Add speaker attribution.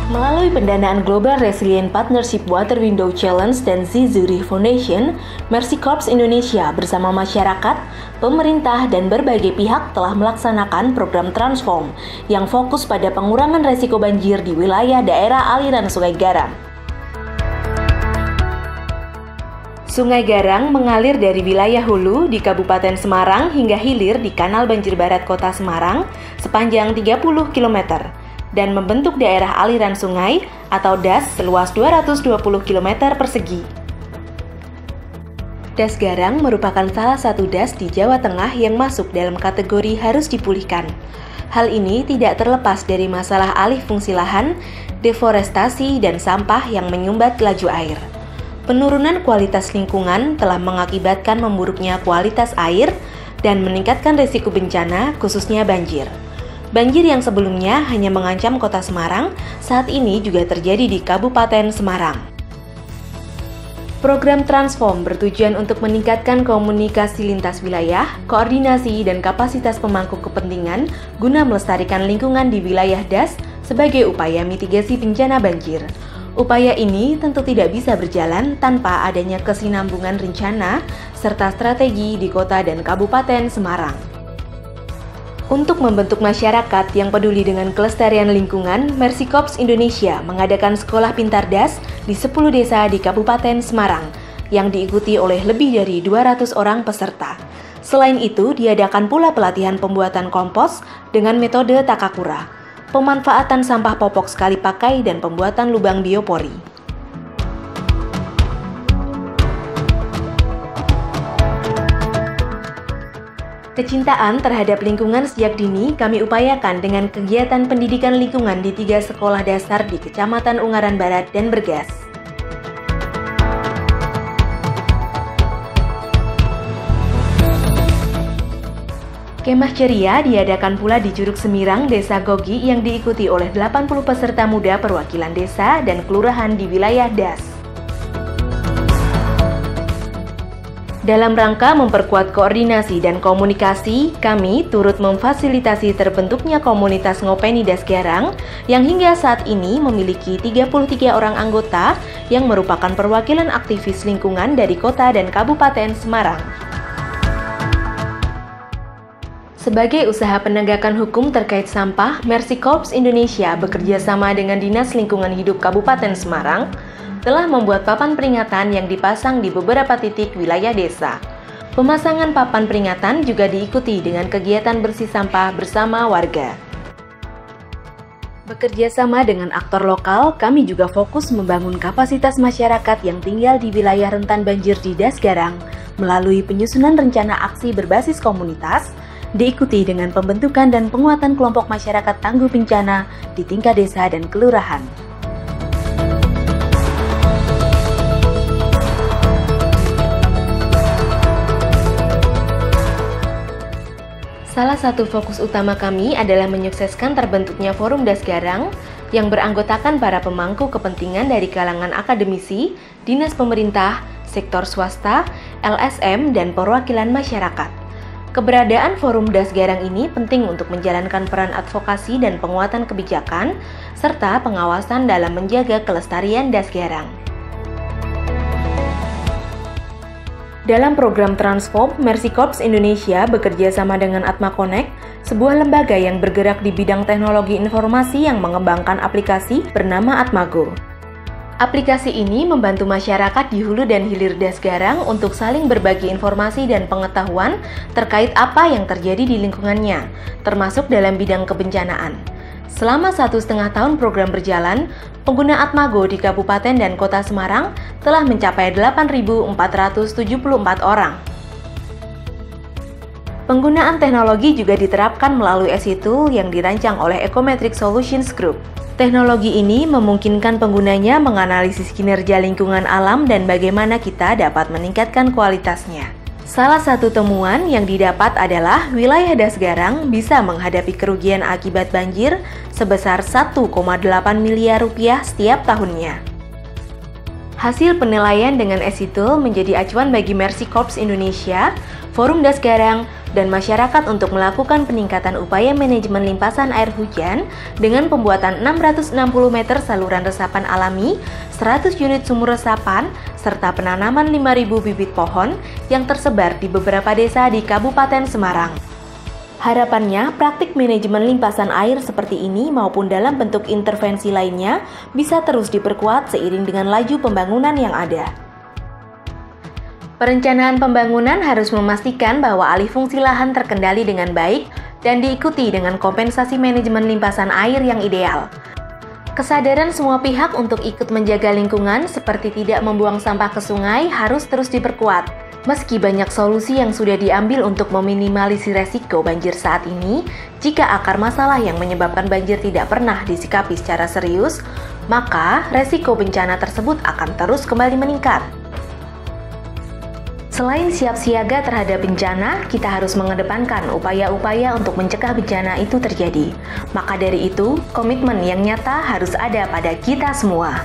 Speaker 1: Melalui pendanaan Global Resilient Partnership Water Window Challenge dan Zurich Foundation, Mercy Corps Indonesia bersama masyarakat, pemerintah, dan berbagai pihak telah melaksanakan program Transform yang fokus pada pengurangan resiko banjir di wilayah daerah aliran Sungai Garang. Sungai Garang mengalir dari wilayah hulu di Kabupaten Semarang hingga hilir di Kanal Banjir Barat Kota Semarang sepanjang 30 km. Dan membentuk daerah aliran sungai atau DAS seluas 220 km persegi. Das Garang merupakan salah satu DAS di Jawa Tengah yang masuk dalam kategori harus dipulihkan. Hal ini tidak terlepas dari masalah alih fungsi lahan, deforestasi, dan sampah yang menyumbat laju air. Penurunan kualitas lingkungan telah mengakibatkan memburuknya kualitas air dan meningkatkan risiko bencana, khususnya banjir. Banjir yang sebelumnya hanya mengancam kota Semarang, saat ini juga terjadi di Kabupaten Semarang. Program Transform bertujuan untuk meningkatkan komunikasi lintas wilayah, koordinasi, dan kapasitas pemangku kepentingan guna melestarikan lingkungan di wilayah DAS sebagai upaya mitigasi bencana banjir. Upaya ini tentu tidak bisa berjalan tanpa adanya kesinambungan rencana serta strategi di kota dan Kabupaten Semarang. Untuk membentuk masyarakat yang peduli dengan kelestarian lingkungan, Mercy Corps Indonesia mengadakan sekolah pintar DAS di 10 desa di Kabupaten Semarang yang diikuti oleh lebih dari 200 orang peserta. Selain itu, diadakan pula pelatihan pembuatan kompos dengan metode Takakura, pemanfaatan sampah popok sekali pakai, dan pembuatan lubang biopori. Kecintaan terhadap lingkungan sejak dini kami upayakan dengan kegiatan pendidikan lingkungan di 3 sekolah dasar di Kecamatan Ungaran Barat dan Bergas. Kemah ceria diadakan pula di Curug Semirang, Desa Gogi yang diikuti oleh 80 peserta muda perwakilan desa dan kelurahan di wilayah DAS. Dalam rangka memperkuat koordinasi dan komunikasi, kami turut memfasilitasi terbentuknya komunitas Ngopeni Das Garang yang hingga saat ini memiliki 33 orang anggota yang merupakan perwakilan aktivis lingkungan dari kota dan Kabupaten Semarang. Sebagai usaha penegakan hukum terkait sampah, Mercy Corps Indonesia bekerja sama dengan Dinas Lingkungan Hidup Kabupaten Semarang telah membuat papan peringatan yang dipasang di beberapa titik wilayah desa. Pemasangan papan peringatan juga diikuti dengan kegiatan bersih sampah bersama warga. Bekerja sama dengan aktor lokal, kami juga fokus membangun kapasitas masyarakat yang tinggal di wilayah rentan banjir di Das Garang melalui penyusunan rencana aksi berbasis komunitas, diikuti dengan pembentukan dan penguatan kelompok masyarakat tangguh bencana di tingkat desa dan kelurahan. Salah satu fokus utama kami adalah menyukseskan terbentuknya Forum Das Garang yang beranggotakan para pemangku kepentingan dari kalangan akademisi, dinas pemerintah, sektor swasta, LSM, dan perwakilan masyarakat. Keberadaan Forum Das Garang ini penting untuk menjalankan peran advokasi dan penguatan kebijakan, serta pengawasan dalam menjaga kelestarian Das Garang. Dalam program Transform, Mercy Corps Indonesia bekerja sama dengan Atma Connect, sebuah lembaga yang bergerak di bidang teknologi informasi yang mengembangkan aplikasi bernama Atmago. Aplikasi ini membantu masyarakat di hulu dan hilir Das Garang untuk saling berbagi informasi dan pengetahuan terkait apa yang terjadi di lingkungannya, termasuk dalam bidang kebencanaan. Selama 1,5 tahun program berjalan, pengguna Atmago di Kabupaten dan Kota Semarang telah mencapai 8.474 orang. Penggunaan teknologi juga diterapkan melalui SI-Tool yang dirancang oleh Ecometric Solutions Group. Teknologi ini memungkinkan penggunanya menganalisis kinerja lingkungan alam dan bagaimana kita dapat meningkatkan kualitasnya. Salah satu temuan yang didapat adalah wilayah Das Garang bisa menghadapi kerugian akibat banjir sebesar 1,8 miliar rupiah setiap tahunnya. Hasil penilaian dengan SI-Tool menjadi acuan bagi Mercy Corps Indonesia Forum Das Garang, dan masyarakat untuk melakukan peningkatan upaya manajemen limpasan air hujan dengan pembuatan 660 meter saluran resapan alami, 100 unit sumur resapan, serta penanaman 5.000 bibit pohon yang tersebar di beberapa desa di Kabupaten Semarang. Harapannya, praktik manajemen limpasan air seperti ini maupun dalam bentuk intervensi lainnya bisa terus diperkuat seiring dengan laju pembangunan yang ada. Perencanaan pembangunan harus memastikan bahwa alih fungsi lahan terkendali dengan baik dan diikuti dengan kompensasi manajemen limpasan air yang ideal. Kesadaran semua pihak untuk ikut menjaga lingkungan seperti tidak membuang sampah ke sungai harus terus diperkuat. Meski banyak solusi yang sudah diambil untuk meminimalisir resiko banjir saat ini, jika akar masalah yang menyebabkan banjir tidak pernah disikapi secara serius, maka resiko bencana tersebut akan terus kembali meningkat. Selain siap siaga terhadap bencana, kita harus mengedepankan upaya-upaya untuk mencegah bencana itu terjadi. Maka dari itu, komitmen yang nyata harus ada pada kita semua.